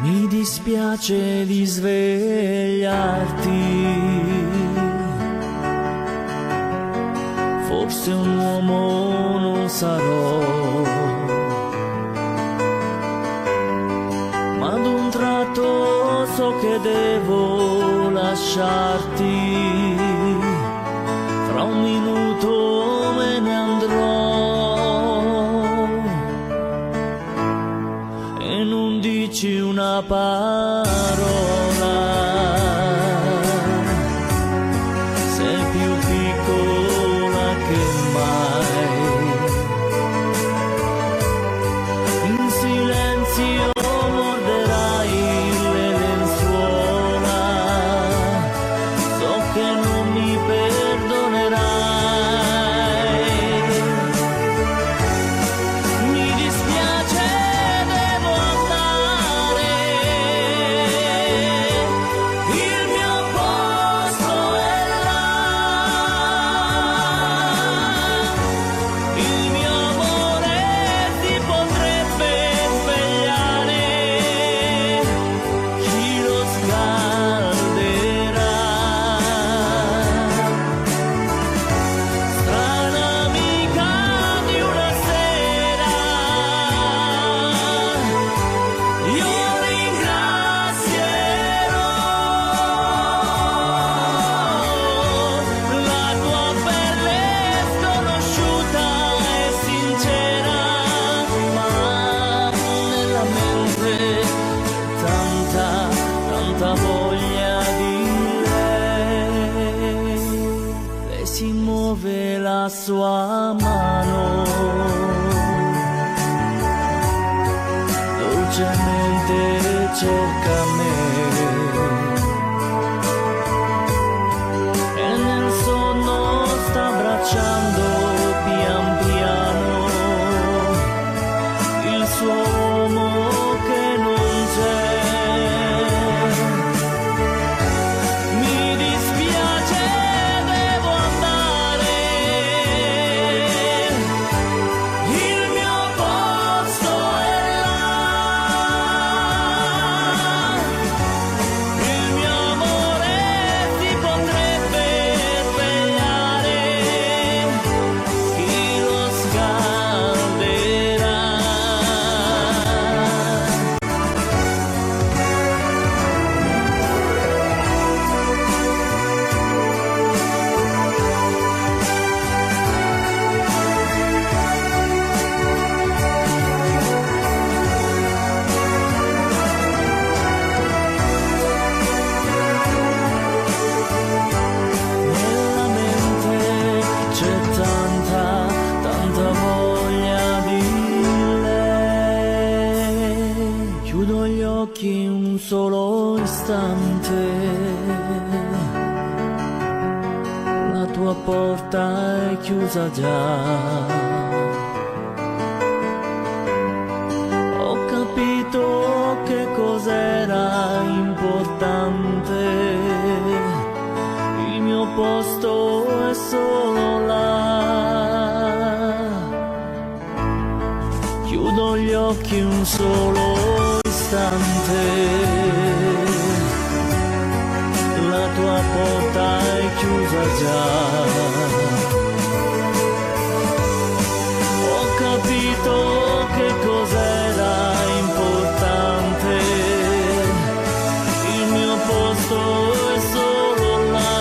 Mi dispiace di svegliarti, forse un uomo non sarò, ma ad un tratto so che devo lasciarti, fra un minuto me ne andrò e non dici una parola, sei più piccola che mai, in silenzio morderai le lenzuola, so che non mi perdonerai, mi dispiace, devo andare, il mio posto è là, il mio amore si potrebbe svegliare, chi lo scalderà, strana amica di una sera, io ringrazierò la tua pelle sconosciuta e sincera, ma nella mente tanta voglia di lei. Lei si muove la sua mano, dolcemente cerca me, e nel sonno sta abbracciando pian piano il suo uomo che non c'è. Mi dispiace, devo andare, il mio posto è là, il mio amore si potrebbe svegliare, chi lo scalderà. Nella mente c'è tanta voglia di lei. Chiudo gli occhi un solo istante, la tua porta è chiusa già. Ho capito che cos'era importante, il mio posto è solo là. Chiudo gli occhi un solo istante, la tua porta è chiusa già. Ho capito che cos'era importante, il mio posto è solo là.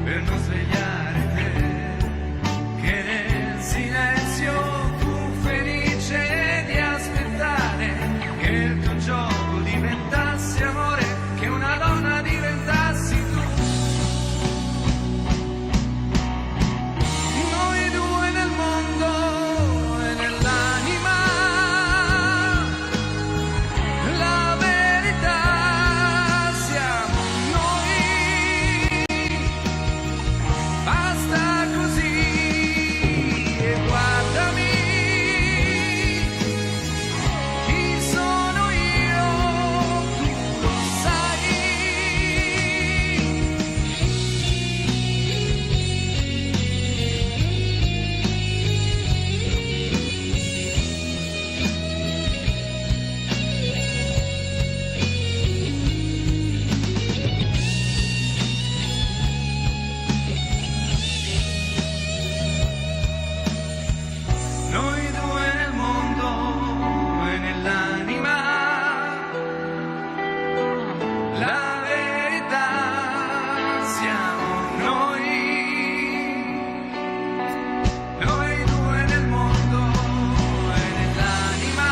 per non svegliare te, che nel silenzio fu felice di aspettare che il tuo gioco diventasse amore, che una donna diventassi tu. Noi due nel mondo e nell'anima, la verità siamo noi. Basta così e guardami, chi sono io, tu lo sai. Noi due nel mondo e nell'anima, la verità siamo noi. Noi due nel mondo e nell'anima,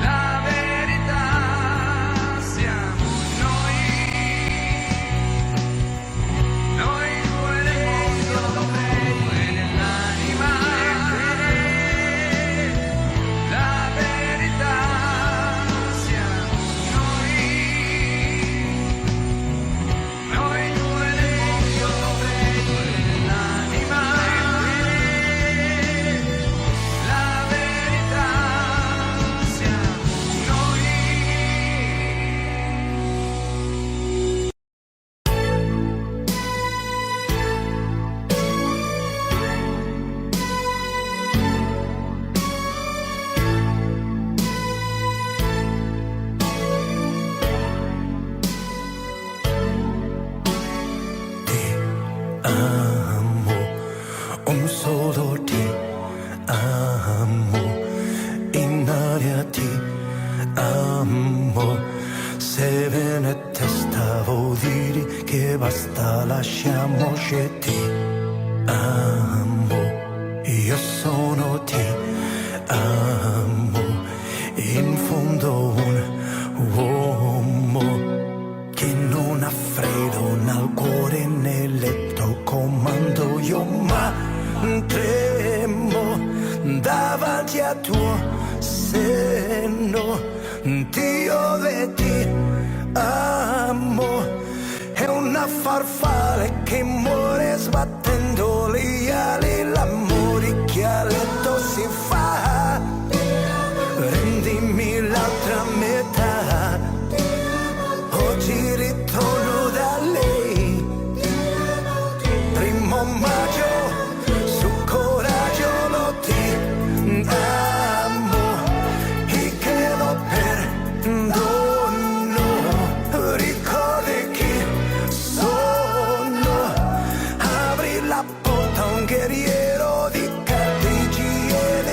la verità siamo noi. Noi due nel mondo e nell'anima, la verità siamo noi. Noi due nel mondo e nell'anima, la verità siamo noi. Amo, un solo ti amo, in aria ti amo. Se viene testa vuol dire che basta, lasciamoci ti amo. Io sono ti amo, in fondo un uomo che non ha freddo nel cuore nel letto, comando io ma tremo davanti a tuo seno. Dio vedi, amo, è una farfalla che muore sbattendo le ali, l'amore che a letto si fa. Rendimi l'altra metà, oggi ritorno da lei. Primo maggio, su coraggio lo ti amo, e che lo perdono. Ricordi chi sono, apri la porta a un guerriero di cartiglie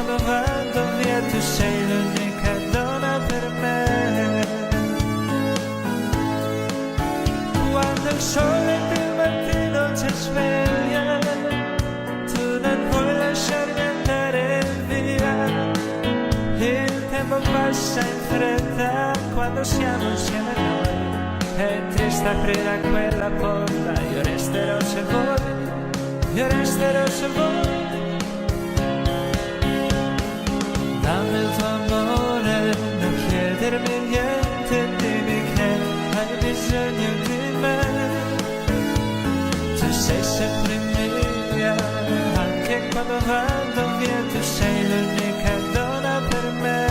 quando vado via tu sei l'unica donna per me. Quando il sole del mattino ci sveglia, tu non vuoi lasciarmi andare via. Il tempo passa in fretta quando siamo insieme noi. È triste aprire a quella porta, io resterò se vuoi, io resterò se vuoi. Dammi il tuo amore, non chiedermi niente, dimmi che hai bisogno di me. Tu sei sempre mia, anche quando vado via, tu sei l'unica donna per me.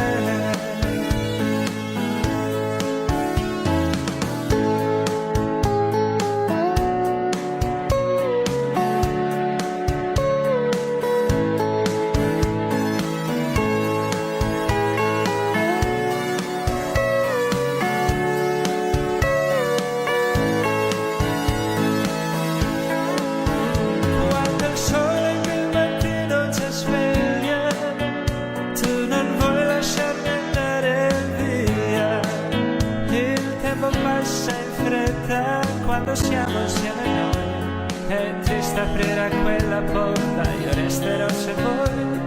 Quando siamo insieme noi, è triste aprire a quella porta, io resterò se vuoi,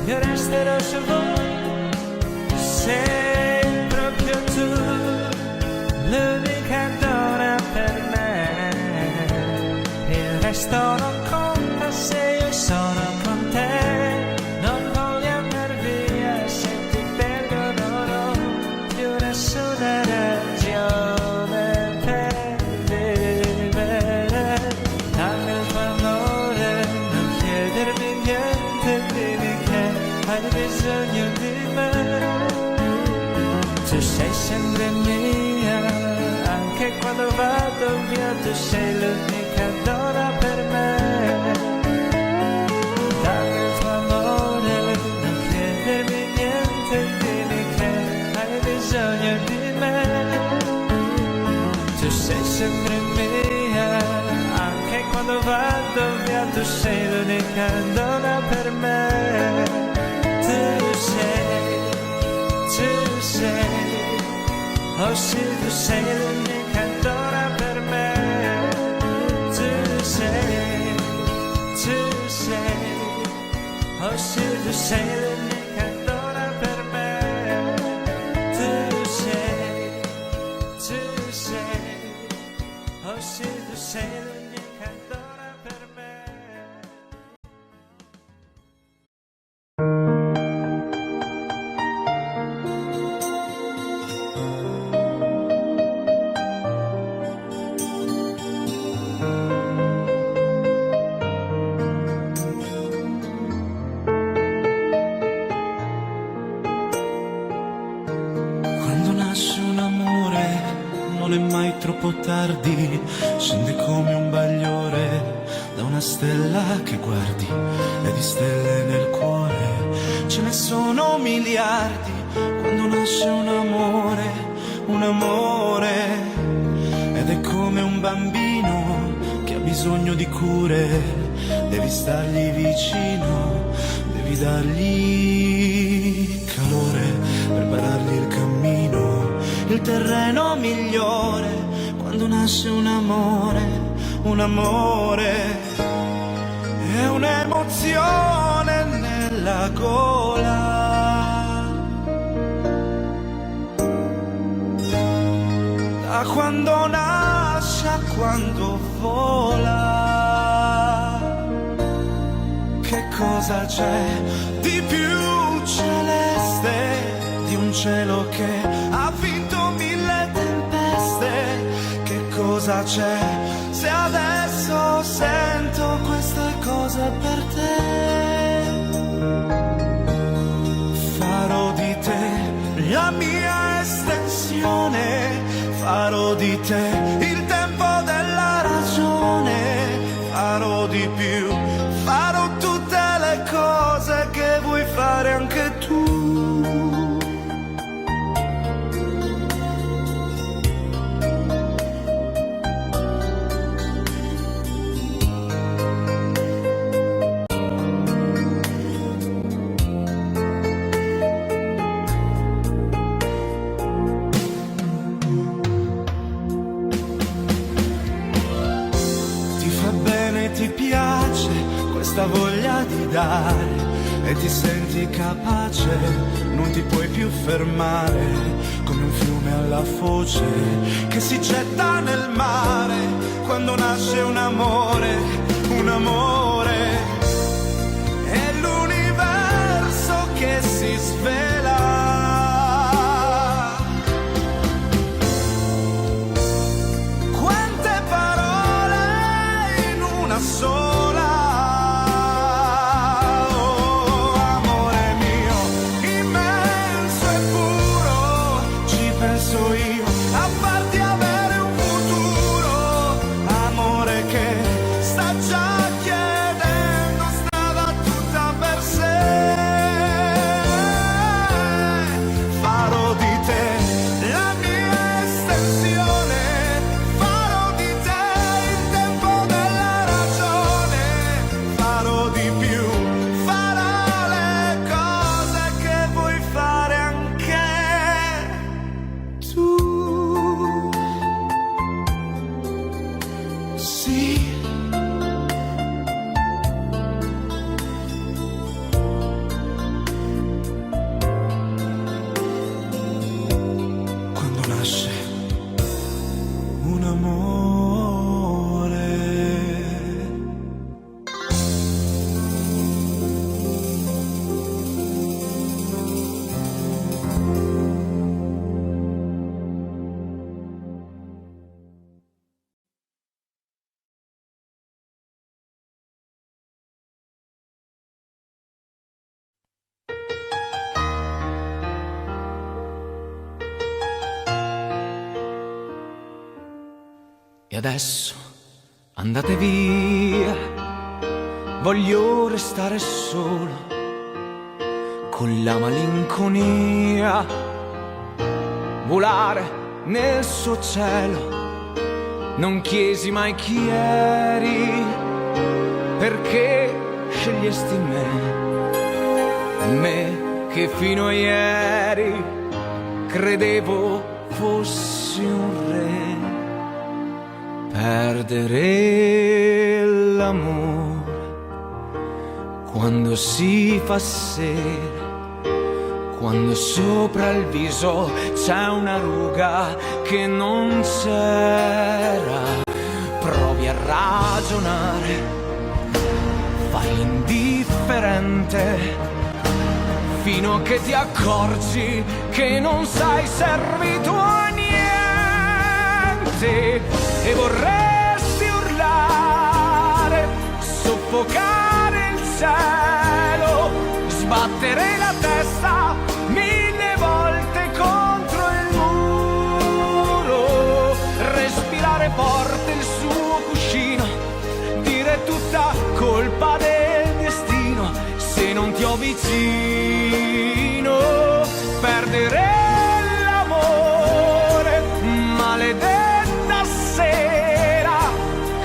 io resterò se vuoi. Sei proprio tu, l'unica donna per me. Il resto non conta se io sono con te. Non voglio andare via se ti perdo, non ho più nessuna ragione. Hai bisogno di me, tu sei sempre mia, anche quando vado via, tu sei l'unica donna per me. Dammi il tuo amore, non chiedermi niente, dimmi che hai bisogno di me. Tu sei sempre mia, anche quando vado via, tu sei l'unica donna per me. Tu sei, oh sì, tu sei l'unica donna per me. Tu sei, oh sì, tu sei l'unica donna per me. Tu sei, oh sì, tu sei l'unica donna per me. Troppo tardi, scende come un bagliore da una stella che guardi, e di stelle nel cuore ce ne sono miliardi. Quando nasce un amore, ed è come un bambino che ha bisogno di cure, devi stargli vicino, devi dargli calore, preparargli il cammino, il terreno migliore. Quando nasce un amore è un'emozione nella gola. Da quando nasce a quando vola, che cosa c'è di più celeste di un cielo che ha vinto 1000 tempeste? Cosa c'è se adesso sento questa cosa per te? Farò di te la mia estensione, farò di te il tempo della ragione, farò di più, farò tutte le cose che vuoi fare anche tu. voglia di dare e ti senti capace, non ti puoi più fermare, come un fiume alla foce che si getta nel mare quando nasce un amore, un amore. È l'universo che si svela. Quante parole in una sola. Oh, amore mio, immenso e puro, ci penso io a farti avere un futuro. Amore che sta già chiedendo strada tutta per sé. Farò di te la mia estensione, farò di te il tempo della ragione, farò di più, farò le cose che vuoi fare anche tu. Sì. Quando nasce un amore. E adesso andate via, voglio restare solo con la malinconia, volare nel suo cielo. Non chiesi mai chi eri, perché scegliesti me che fino a ieri credevo fossi un re. Perdere l'amore quando si fa sera, quando sopra il viso c'è una ruga che non c'era. Provi a ragionare, fai l'indifferente, fino a che ti accorgi che non sei servito a niente. E vorresti urlare, soffocare il cielo, sbattere la testa 1000 volte contro il muro, respirare forte il suo cuscino, dire tutta colpa del destino se non ti ho vicino. Perdere l'amore, maledetta sera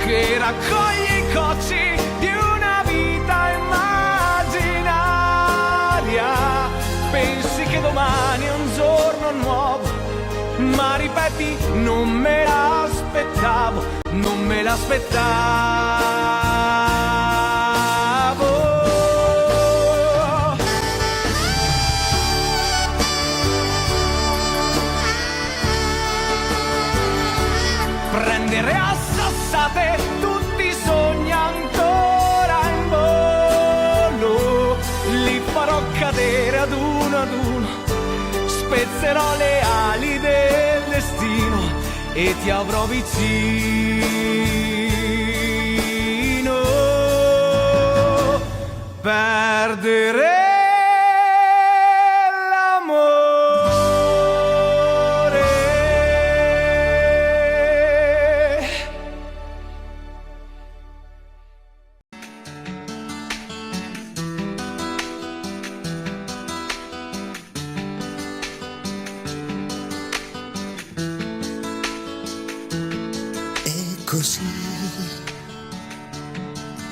che raccoglie i cocci di una vita immaginaria. Pensi che domani è un giorno nuovo, ma ripeti non me l'aspettavo, non me l'aspettavo. Prendere a sassate tutti i sogni ancora in volo, li farò cadere ad uno, spezzerò le ali del destino e ti avrò vicino. Perdere così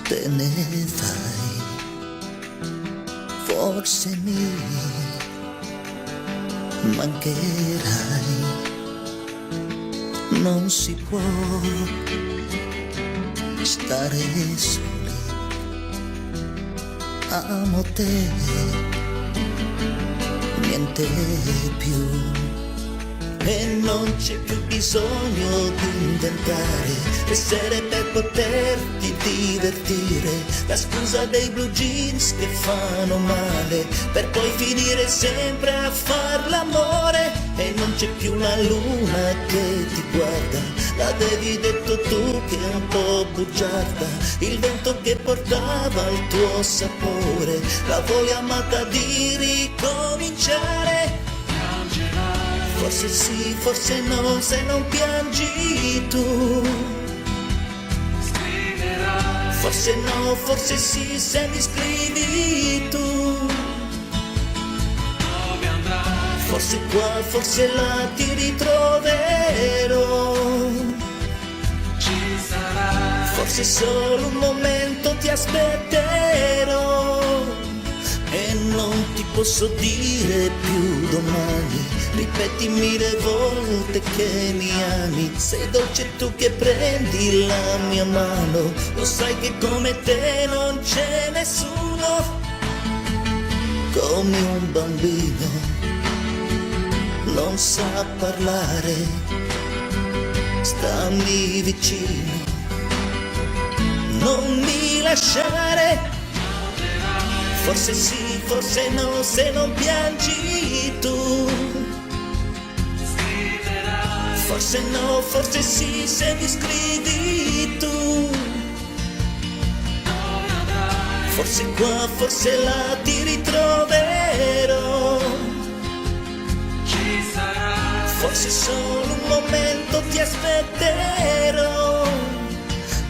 te ne fai, forse mi mancherai, non si può stare soli amo te, niente più. E non c'è più bisogno di inventare le sere per poterti divertire, la scusa dei blue jeans che fanno male, per poi finire sempre a far l'amore. E non c'è più la luna che ti guarda, l'avevi detto tu che è un po' bugiarda, il vento che portava il tuo sapore, la voglia amata di ricominciare. Forse sì, forse no, se non piangi tu. Forse no, forse sì, se mi scrivi tu. Forse qua, forse là ti ritroverò. Forse solo un momento ti aspetterò. E non ti posso dire più domani, ripeti mille volte che mi ami. Sei dolce tu che prendi la mia mano, lo sai che come te non c'è nessuno. Come un bambino non sa parlare, stammi vicino, non mi lasciare. Forse sì, forse no, se non piangi tu. Forse no, forse sì, se mi scrivi tu. Forse qua, forse là ti ritroverò. Forse solo un momento ti aspetterò.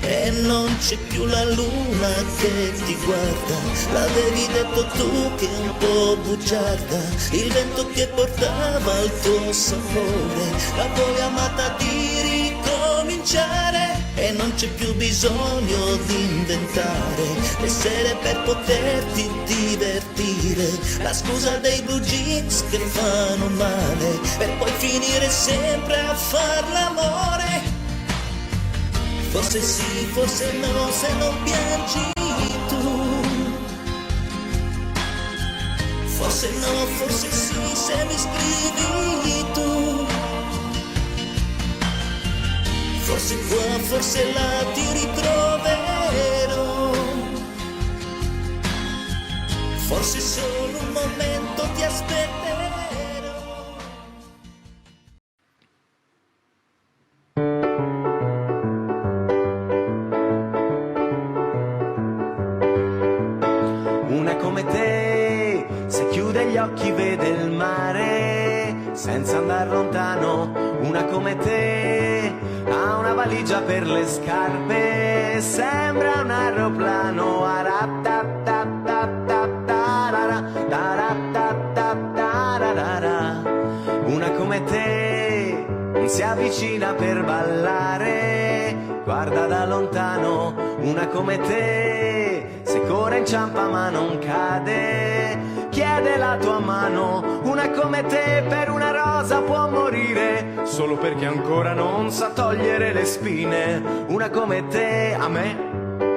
E non c'è più la luna che ti guarda, l'avevi detto tu che è un po' bugiarda, il vento che portava il tuo sapore, la voglia amata di ricominciare. E non c'è più bisogno di inventare le sere per poterti divertire, la scusa dei blue jeans che fanno male, per poi finire sempre a far l'amore. Forse sì, forse no, se non piangi tu. Forse no, forse sì, se mi scrivi tu. Forse qua, forse là ti ritroverò. Forse solo un momento ti aspetterò. Una come te, se chiude gli occhi vede il mare, senza andare lontano. Una come te, ha una valigia per le scarpe, sembra un aeroplano. Una come te, non si avvicina per ballare, guarda da lontano. Una come te, se corre inciampa ma non cade, chiede la tua mano. Una come te per una rosa può morire, solo perché ancora non sa togliere le spine. Una come te a me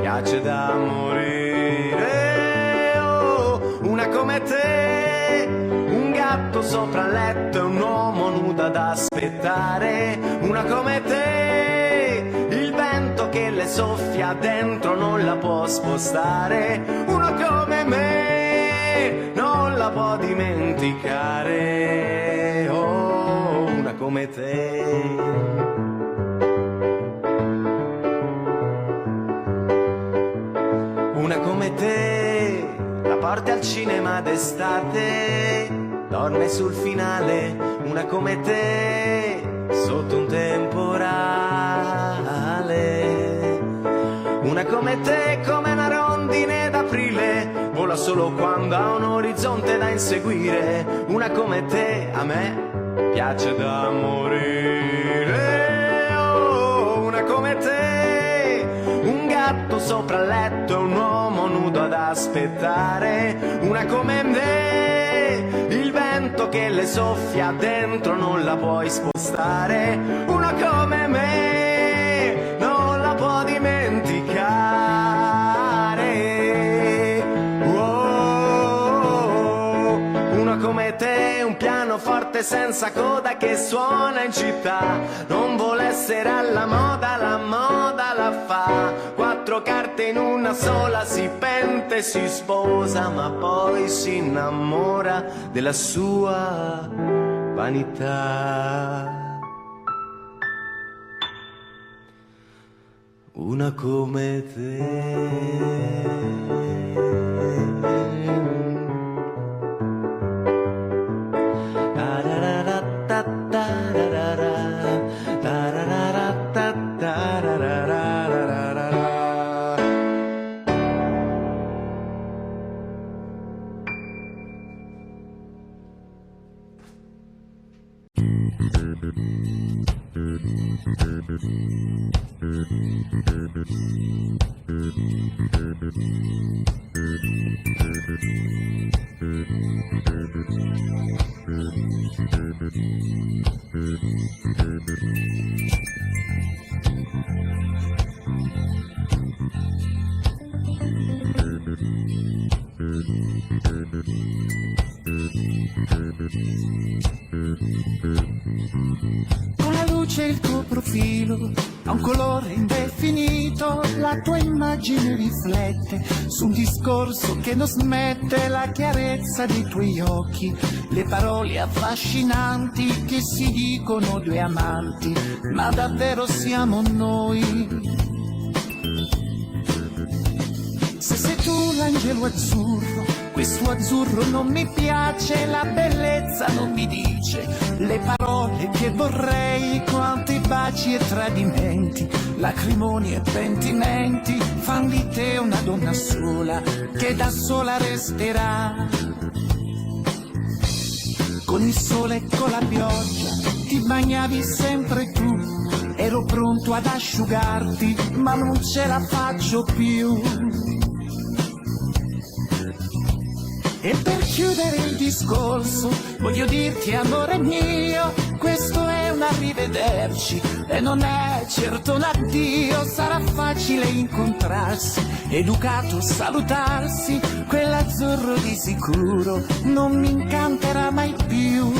piace da morire. Oh, una come te, un gatto sopra il letto e un uomo nudo ad aspettare. Una come te, il vento che le soffia dentro non la può spostare. Uno come me non la può dimenticare. Oh, una come te. Una come te, la porti al cinema d'estate, dorme sul finale. Una come te, sotto un temporale. Una come te, come una rondine d'aprile, vola solo quando ha un orizzonte da inseguire. Una come te a me piace da morire. Oh, una come te, un gatto sopra il letto e un uomo nudo ad aspettare. Una come me, il vento che le soffia dentro non la puoi spostare. Una come me non la può dimenticare. Oh. come te, un pianoforte senza coda che suona in città. Non vuole essere alla moda, la moda la fa. 4 carte in una sola, si pente, si sposa, ma poi si innamora della sua vanità. Una come te. Con la luce il tuo profilo ha un colore indefinito, la tua immagine riflette su un discorso che non smette, la chiarezza dei tuoi occhi, le parole affascinanti che si dicono due amanti, ma davvero siamo noi? Se sei tu l'angelo azzurro, questo azzurro non mi piace, la bellezza non mi dice le parole che vorrei, quanti baci e tradimenti, lacrimoni e pentimenti fan di te una donna sola che da sola resterà. Con il sole e con la pioggia ti bagnavi sempre tu, ero pronto ad asciugarti ma non ce la faccio più. E per chiudere il discorso voglio dirti, amore mio, questo è un arrivederci e non è certo un addio. Sarà facile incontrarsi, educato salutarsi, quell'azzurro di sicuro non mi incanterà mai più.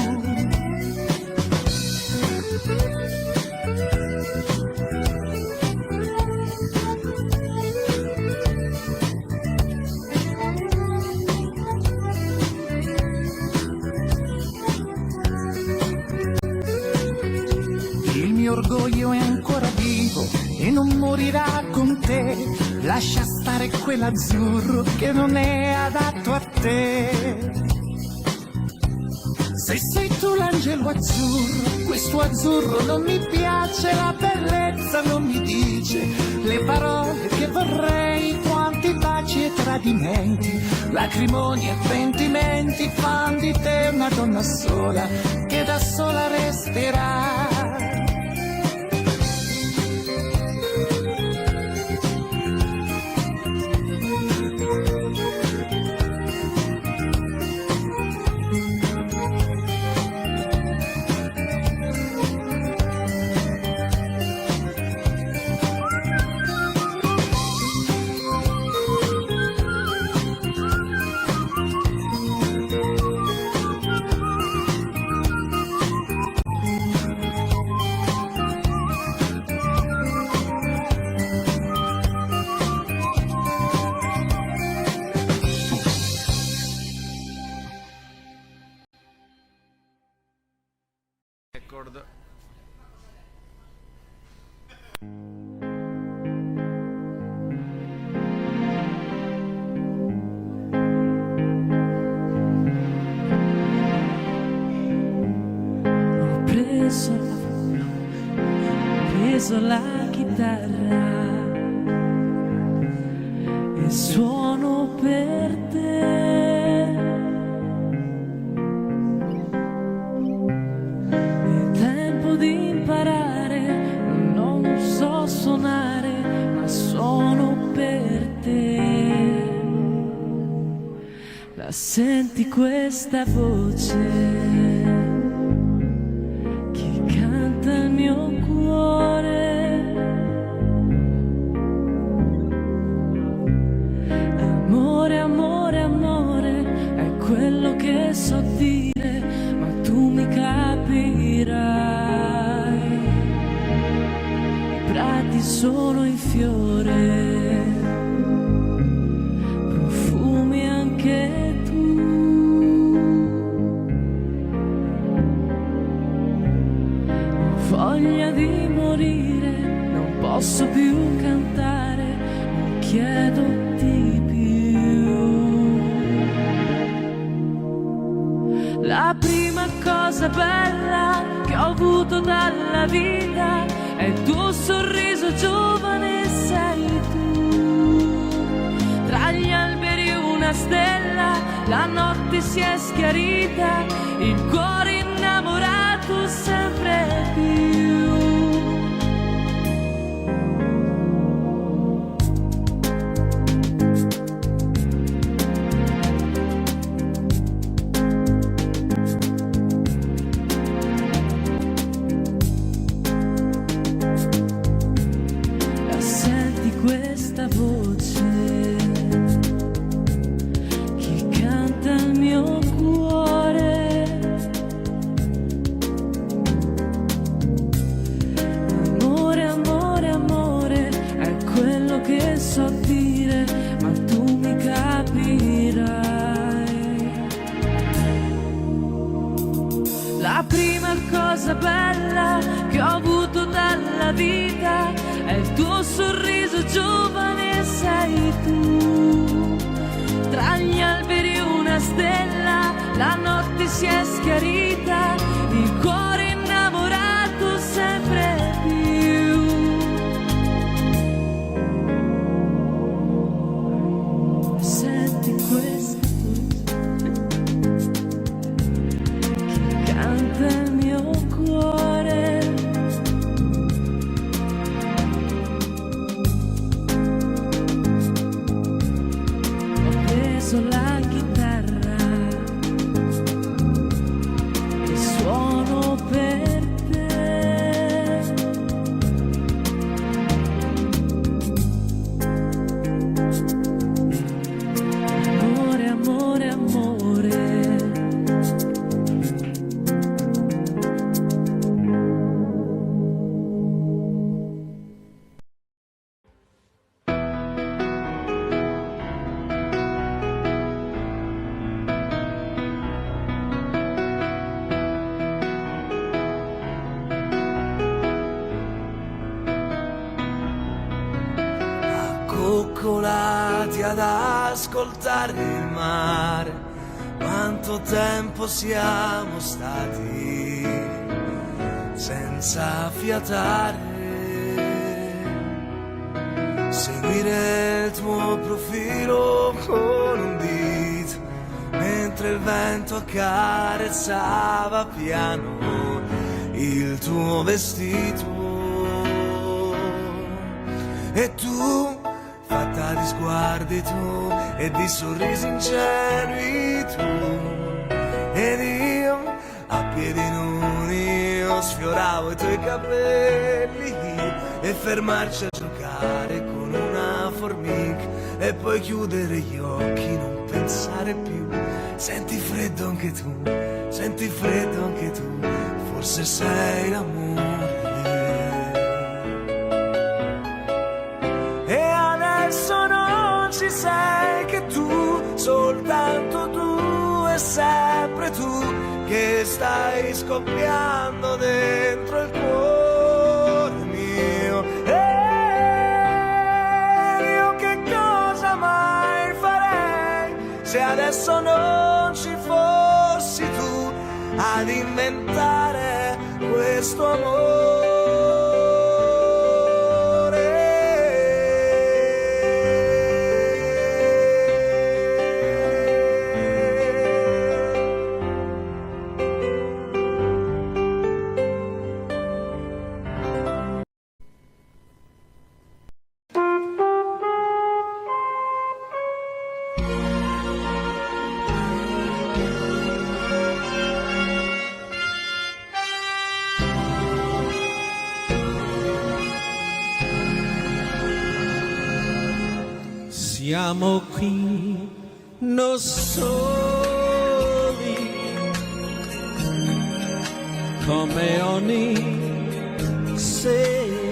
Orgoglio è ancora vivo e non morirà con te, lascia stare quell'azzurro che non è adatto a te. Se sei tu l'angelo azzurro, questo azzurro non mi piace, la bellezza non mi dice le parole che vorrei, quanti baci e tradimenti, lacrimoni e pentimenti fan di te una donna sola che da sola resterà. Preso la chitarra e suono per te. È tempo di imparare, non so suonare, ma suono per te. La senti questa voce? Il mio cuore, amore, amore, amore, è quello che so dire. sono in fiore, profumi anche tu. Ho voglia di morire, non posso più cantare, non chiedo di più. La prima cosa bella che ho avuto dalla vita è il tuo sorriso giovane, sei tu. Tra gli alberi una stella, la notte si è schiarita, il cuore innamorato sempre più. Questa voce, chi canta il mio cuore, amore, amore, amore, è quello che so dire, ma tu mi capirai. La prima cosa bella che ho avuto dalla vita è il tuo sorriso giovane, sei tu. Tra gli alberi una stella, la notte si è schiarita, il cuore innamorato sempre più. Senti questa voce, chi canta il mio cuore. La chitarra e suono per te. Amore, amore, amore. Coccolati ad ascoltare il mare, quanto tempo siamo stati senza fiatare, seguire il tuo profilo con un dito, mentre il vento accarezzava piano il tuo vestito. E tu, fatta di sguardi tu e di sorrisi ingenui tu, ed io a piedi nudi io sfioravo i tuoi capelli, e fermarci a giocare con una formica e poi chiudere gli occhi, non pensare più. Senti freddo anche tu, senti freddo anche tu, forse sei l'amore. Ci sei che tu, soltanto tu e sempre tu, che stai scoppiando dentro il cuore mio. E io che cosa mai farei se adesso non ci fossi tu ad inventare questo amore. Siamo qui, non soli, come ogni sera.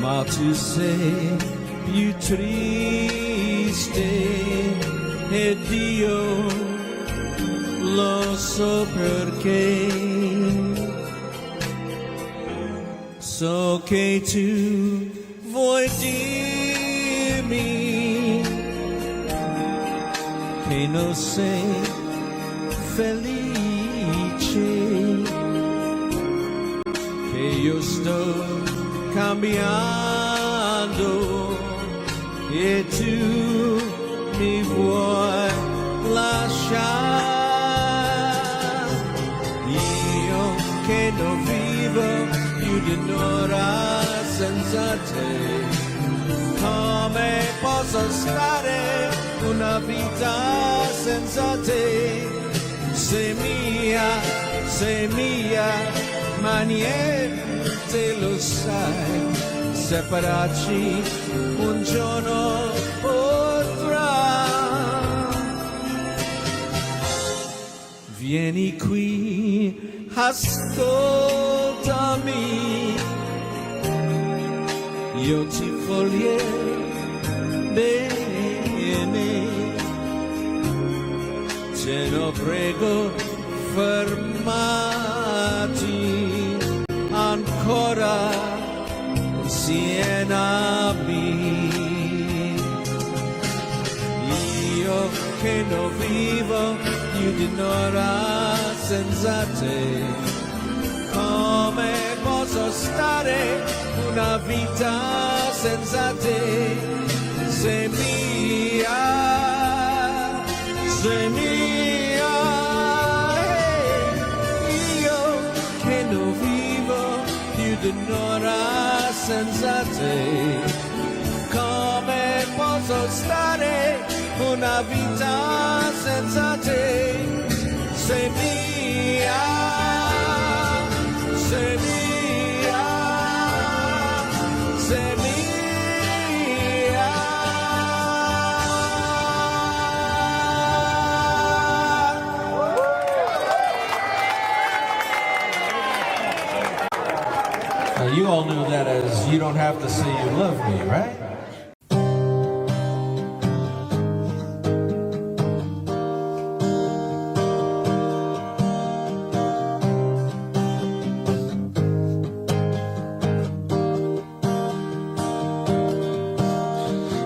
ma tu sei più triste ed io lo so perché. So che tu vuoi dirmi che non sei felice, che io sto cambiando e tu mi vuoi lasciare. Io che non vivo più di un'ora senza te, come posso stare una vita senza te? Sei mia, ma niente lo sai, separarci un giorno potrà. Vieni qui, ascoltami, io ti voglio bene, te lo prego, fermati ancora insieme a me. Io che non vivo più di un'ora senza te, come posso stare una vita senza te? Sei mia, sei mia, io che non vivo più di un'ora senza te, come posso stare una vita senza te? Sei mia, sei mia, sei mia. Now you all knew that as "You Don't Have to Say You Love Me," right?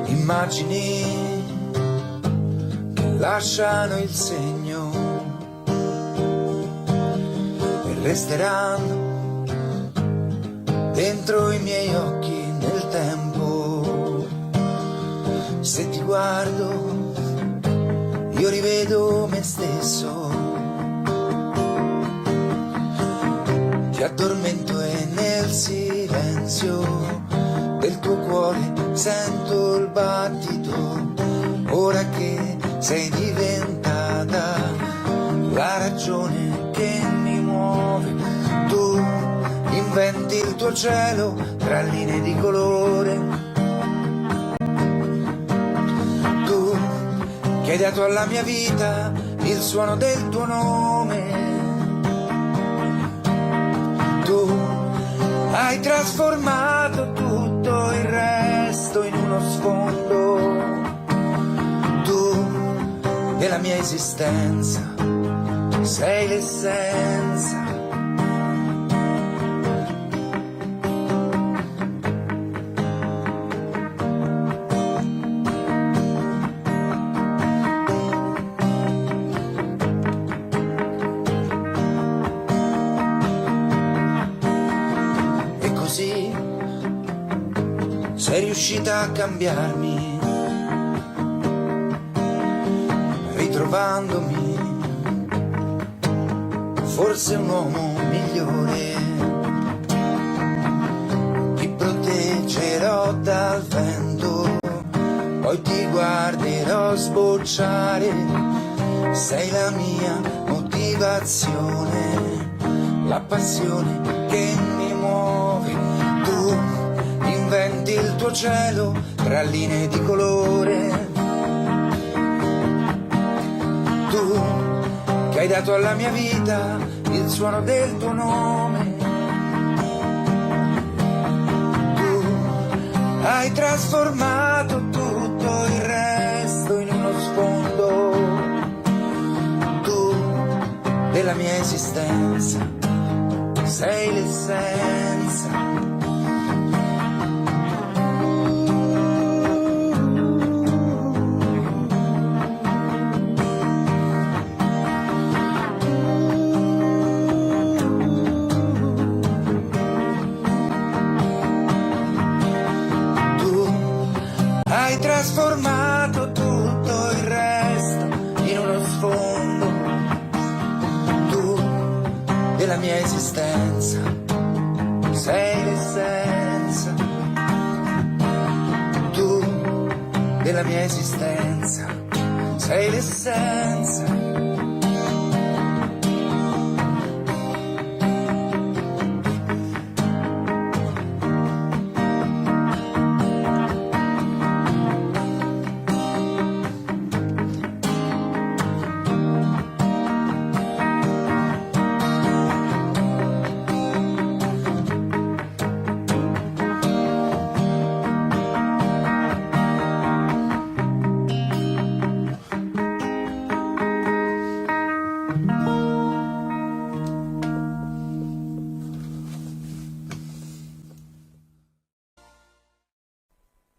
Immagini che lasciano il segno e resteranno dentro i miei occhi nel tempo. Se ti guardo io rivedo me stesso, ti addormento e nel silenzio del tuo cuore sento il battito. Ora che sei diventata la ragione che mi muove, tu inventi il tuo cielo tra linee di colore. Tu che hai dato alla mia vita il suono del tuo nome. Tu hai trasformato tutto il resto in uno sfondo. Tu della mia esistenza sei l'essenza. Sei riuscita a cambiarmi, ritrovandomi, forse un uomo migliore. Ti proteggerò dal vento, poi ti guarderò sbocciare. Sei la mia motivazione, la passione che mi muove. Tu inventi il tuo cielo tra linee di colore. Tu che hai dato alla mia vita il suono del tuo nome. Tu Hai trasformato tutto il resto in uno sfondo, tu della mia esistenza sei l'essenza. Hai trasformato tutto il resto in uno sfondo, tu della mia esistenza sei l'essenza, tu della mia esistenza sei l'essenza.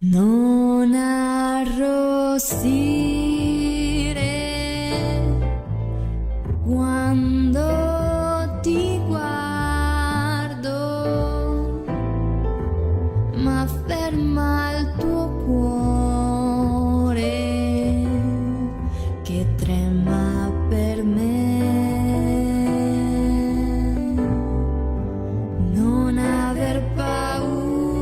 Non arrossire quando ti guardo, ma ferma il tuo cuore che trema per me. Non aver paura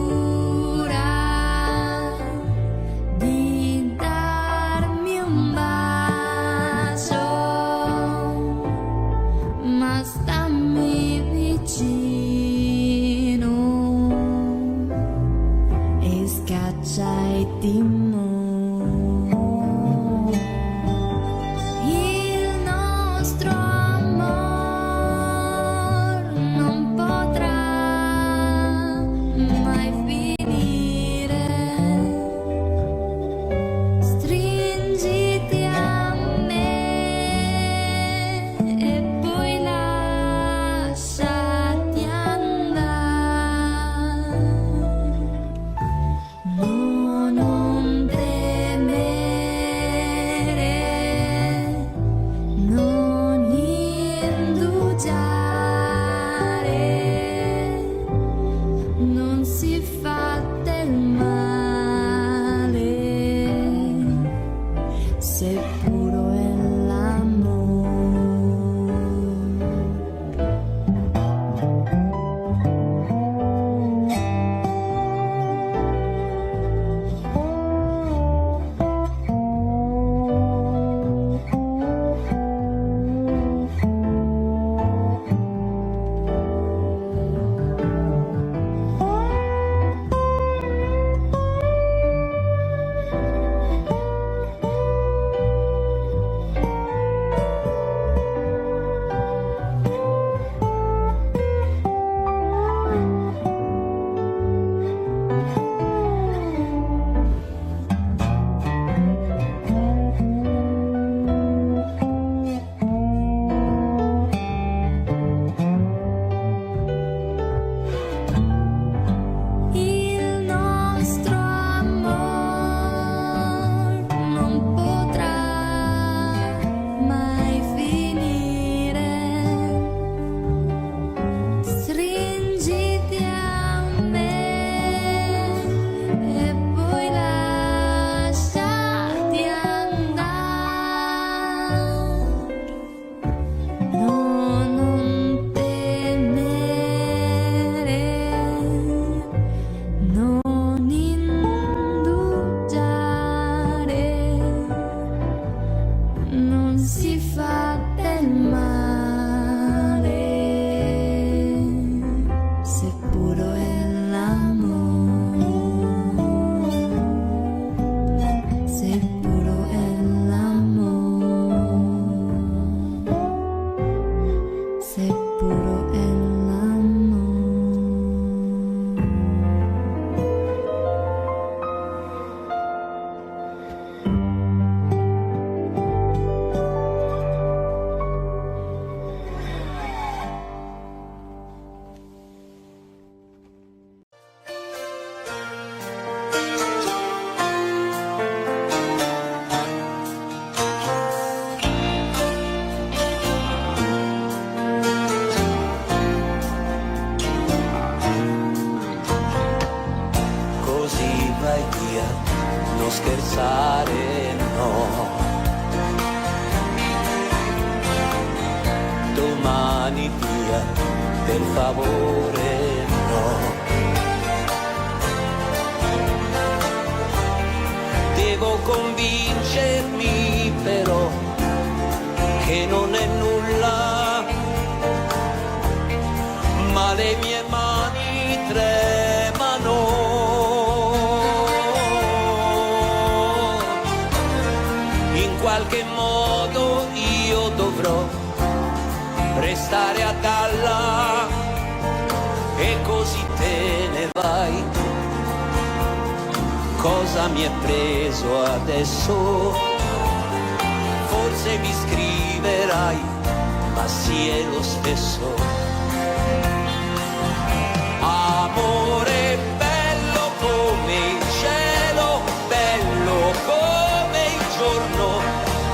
di darmi un bacio, ma stammi vicino e scaccia il timore. Il nostro amor non potrà mai finire. Stringiti a me e poi lasciati andare. No, non temere, non indugiare, non si fa del male se puro è l'amore. Il nostro amor non potrà mai finire. Stringiti a me e poi lasciati andare. No, non temere, non indugiare, non si fa del male se puro è l'amore, se puro è l'amore, se puro è l'amore. mani via, per favore no. Devo convincermi però che non è nulla, ma le mie mani tremano. In qualche modo io dovrò restare a galla e così te ne vai. Cosa mi è preso adesso? Forse mi scriverai, ma sì è lo stesso. Amore bello come il cielo, bello come il giorno,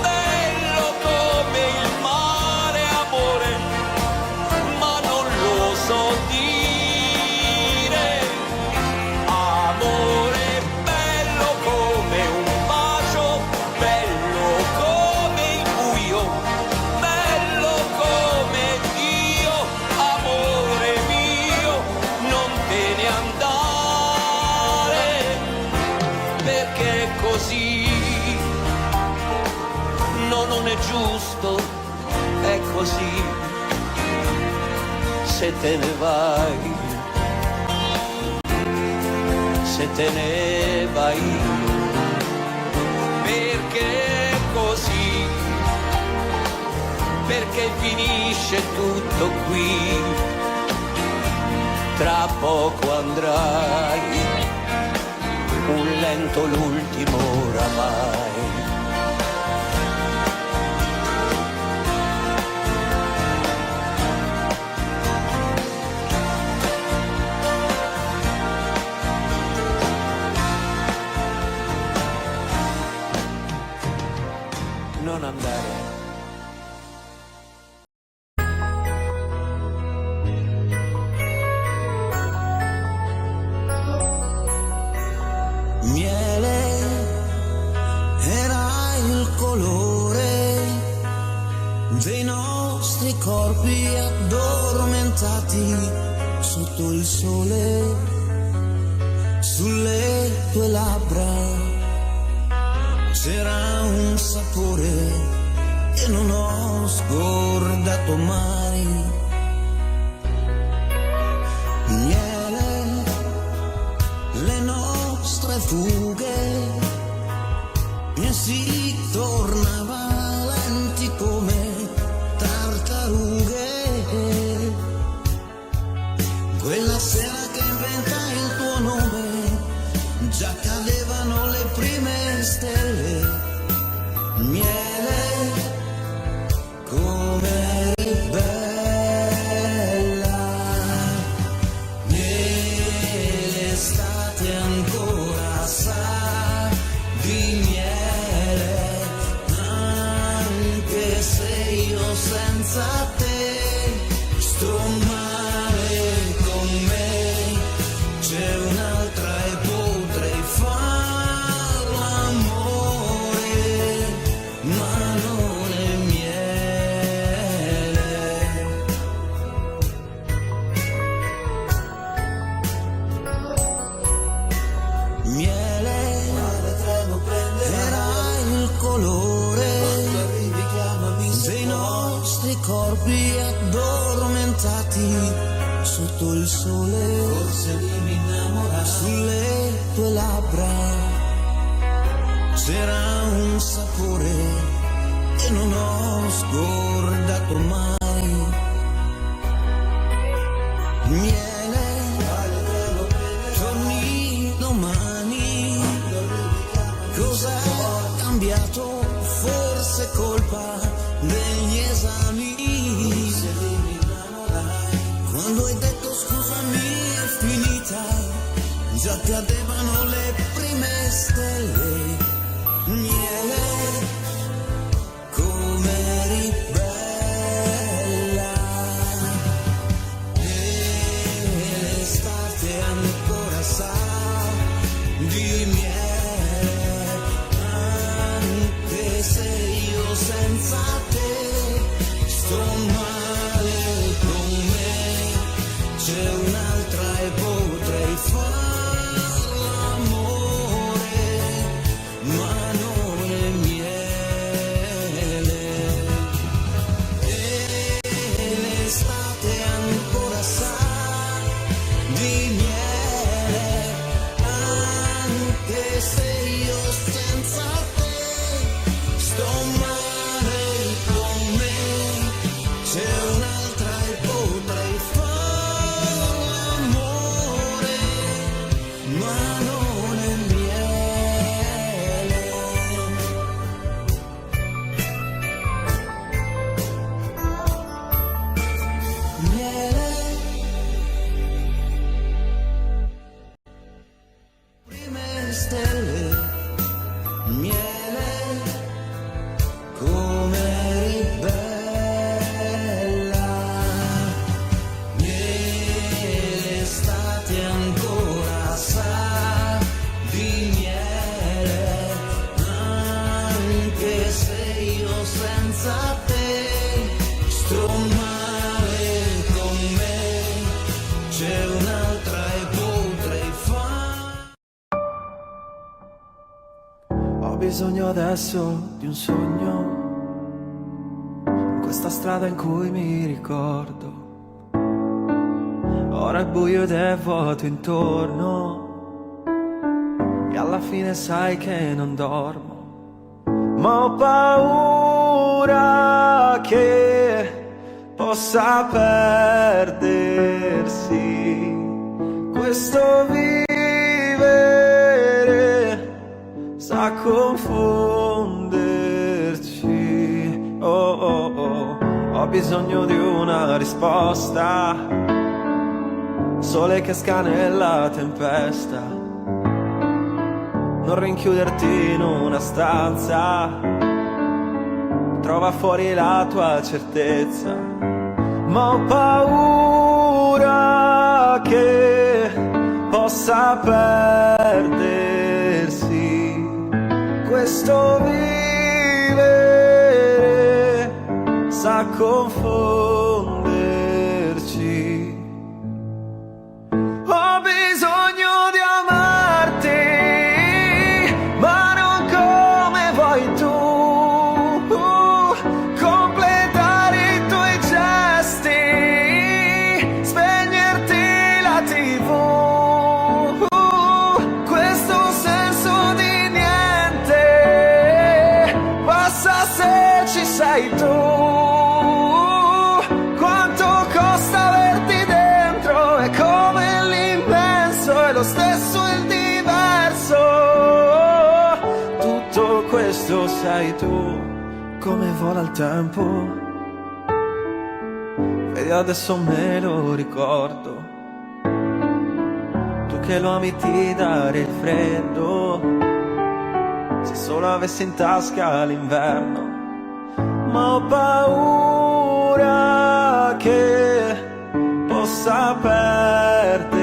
bello come il mare, amore, ma non lo so dire. Amore bello come un bacio, bello come il buio, bello come Dio, amore mio, non te ne andare, perché così no, non è giusto, è così, se te ne vai, se te ne vai, perché così, perché finisce tutto qui, tra poco andrai, un lento l'ultimo oramai. Non andare. Miele era il colore dei nostri corpi addormentati sotto il sole, sulle tue labbra c'era un sapore che non ho scordato mai. Miele, le nostre fughe, e si tornava lenti come tartarughe. Quella sera che inventai il tuo nome, già cadevano le prime stelle. Miele, come eri bella, nell'estate ancora sa di miele, anche se io senza te sto male con me, c'è un'altra e potrei farlo amore, ma non è miele. Miele era il colore dei nostri corpi addormentati sotto il sole, forse mi innamoravo, sulle tue labbra c'era un sapore che non ho scordato mai. Miele, torni domani, cos'è cambiato? Forse colpa degli esami. Quando hai detto scusami è finita, già cadevano le prime stelle. Miele, come eri bella, e l'estate ancora sa di miele, anche se io senza te sto male bisogno adesso di un sogno, in questa strada in cui mi ricordo. Ora è buio ed è vuoto intorno, e alla fine sai che non dormo. Ma ho paura che possa perdersi questo vivere, sa confonderci. Oh, oh, oh. Ho bisogno di una risposta, sole che esca nella tempesta, non rinchiuderti in una stanza, trova fuori la tua certezza. Ma ho paura che possa perdersi questo vivere, sa confonderci. Ho bisogno di amarti, ma non come vuoi tu, completare i tuoi gesti, spegnerti la TV, questo senso di niente passa se ci sei tu. Quanto costa averti dentro, è come l'immenso, è lo stesso il diverso. Tutto questo sei tu, come vola il tempo, vedi adesso me lo ricordo. Tu che lo ami ti dare il freddo, se solo avessi in tasca l'inverno. Ma ho paura che possa perdersi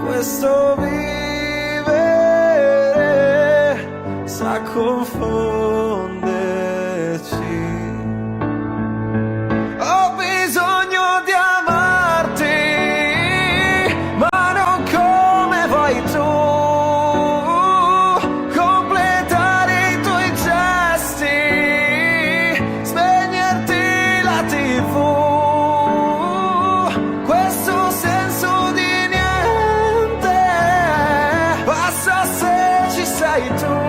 questo vivere, sa confonderci. Ho bisogno di amarti, ma non come vuoi tu, completare i tuoi gesti, spegnerti la TV, questo senso di niente passa se ci sei tu.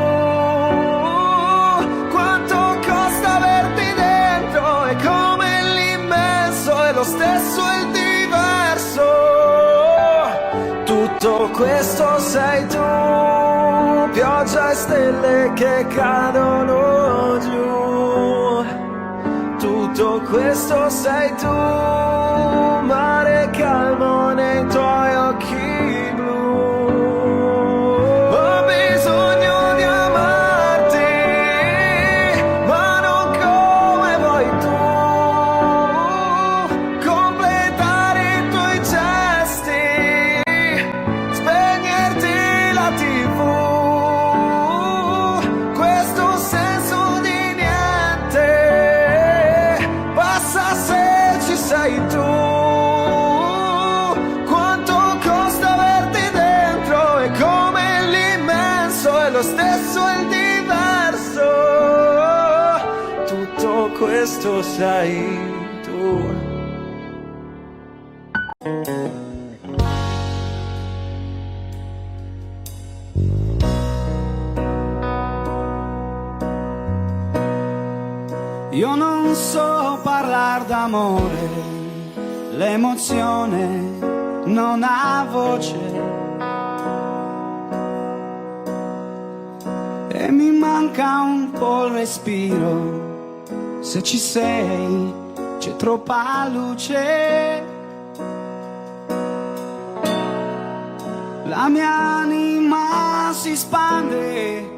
Quanto costa averti dentro, è come l'immenso, è lo stesso il diverso. Tutto questo sei tu, pioggia e stelle che cadono giù. Tutto questo sei tu, mare calmo nei tuoi occhi blu. Ho bisogno di amarti, ma non come vuoi tu, completare i tuoi gesti, spegnerti la TV, questo senso di niente passa se ci sei tu. Quanto costa averti dentro, è come l'immenso, è lo stesso il diverso. Tutto questo sei tu. Io non so parlare d'amore, l'emozione non ha voce e mi manca un po' il respiro. Se ci sei c'è troppa luce, la mia anima si spande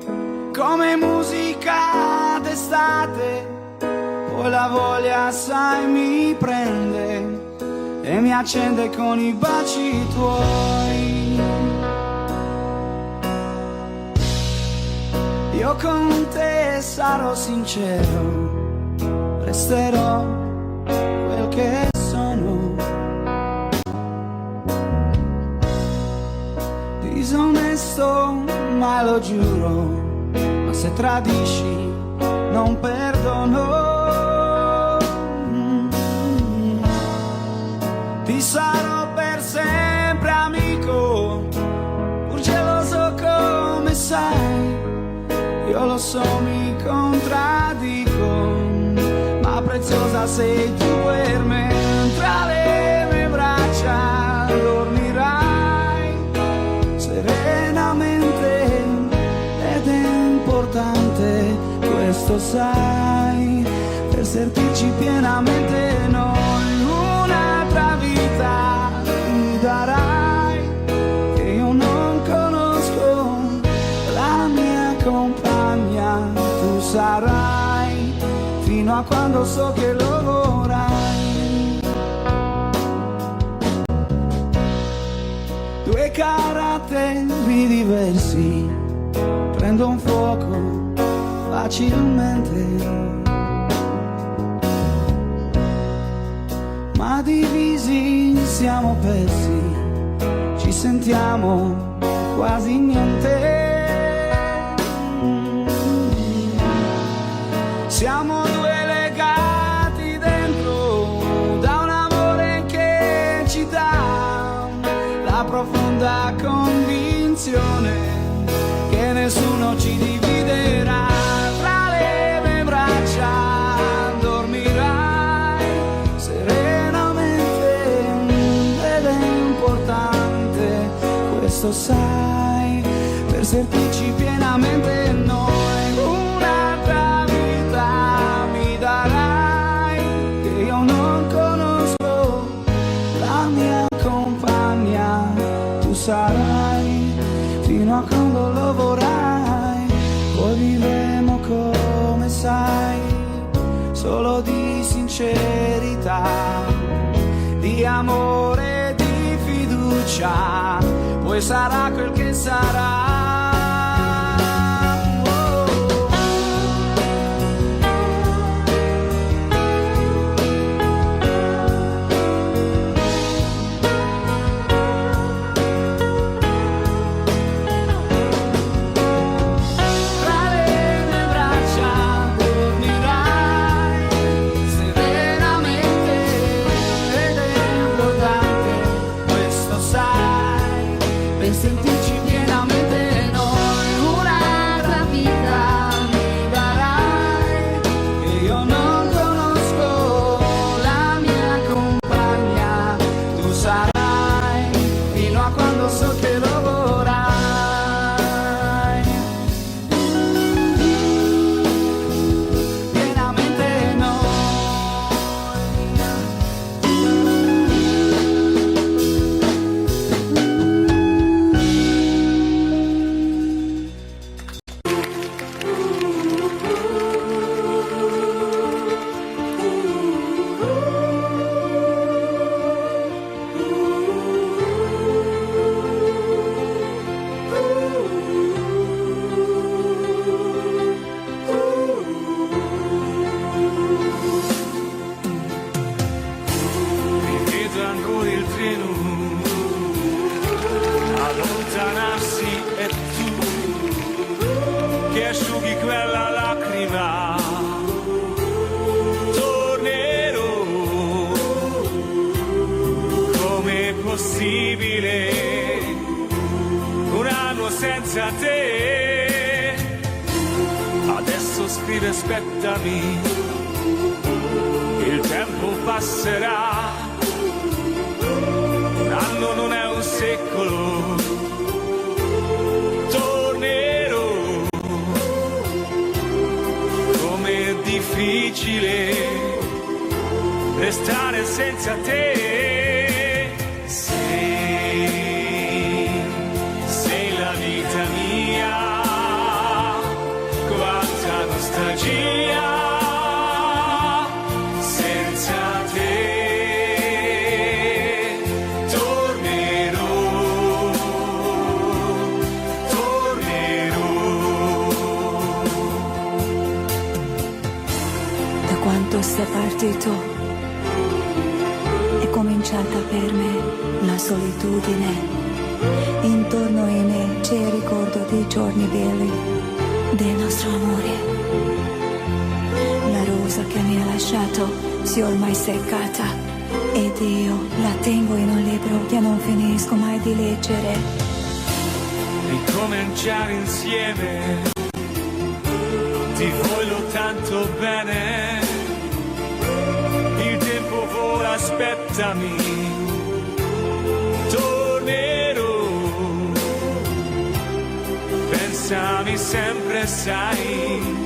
come musica d'estate. Poi la voglia sai mi prende e mi accende con i baci tuoi. Io con te sarò sincero, resterò quel che sono. Disonesto mai lo giuro, ma se tradisci non perdono. Ti sarò per sempre amico, pur geloso come sai. Io lo so, mi contraddico, ma preziosa sei tu per me. Tra le mie braccia dormirai serenamente, ed è importante, questo sai, per sentirci pienamente noi. Un'altra vita mi darai, che io non conosco, la mia compagna tu sarai, fino a quando so che lo vorrai. Due caratteri diversi prendo un fuoco facilmente, ma divisi siamo persi, ci sentiamo quasi niente. Siamo due legati dentro da un amore che ci dà la profonda convinzione che nessuno ci dividerà. Tra le mie braccia dormirai serenamente, ed è importante, questo sai, per sentirci pienamente noi. Un'altra vita mi darai, che io non conosco, la mia compagna tu sarai, fino a quando lo vorrai. Poi vivremo come sai, solo di sincerità, di amore, di fiducia, poi sarà quel che sarà. Sentirci pienamente noi. Un'altra vita mi darai, che io non conosco, la mia compagna tu sarai, fino a quando so che lo vorrai. Pienamente noi. Vedo ancora il treno allontanarsi e tu che asciughi quella lacrima. Tornerò, com'è possibile un anno senza te? Adesso scrive aspettami, il tempo passerà, un anno non è un secolo. Tornerò, com'è difficile restare senza te. Sei la vita mia, quanta nostalgia. Quando sei partito è cominciata per me la solitudine Intorno a me c'è il ricordo dei giorni belli del nostro amore. La rosa che mi ha lasciato si è ormai seccata ed io la tengo in un libro che non finisco mai di leggere. Ricominciare insieme, ti voglio tanto bene, il tempo vola, aspettami, tornerò, pensami sempre, sai,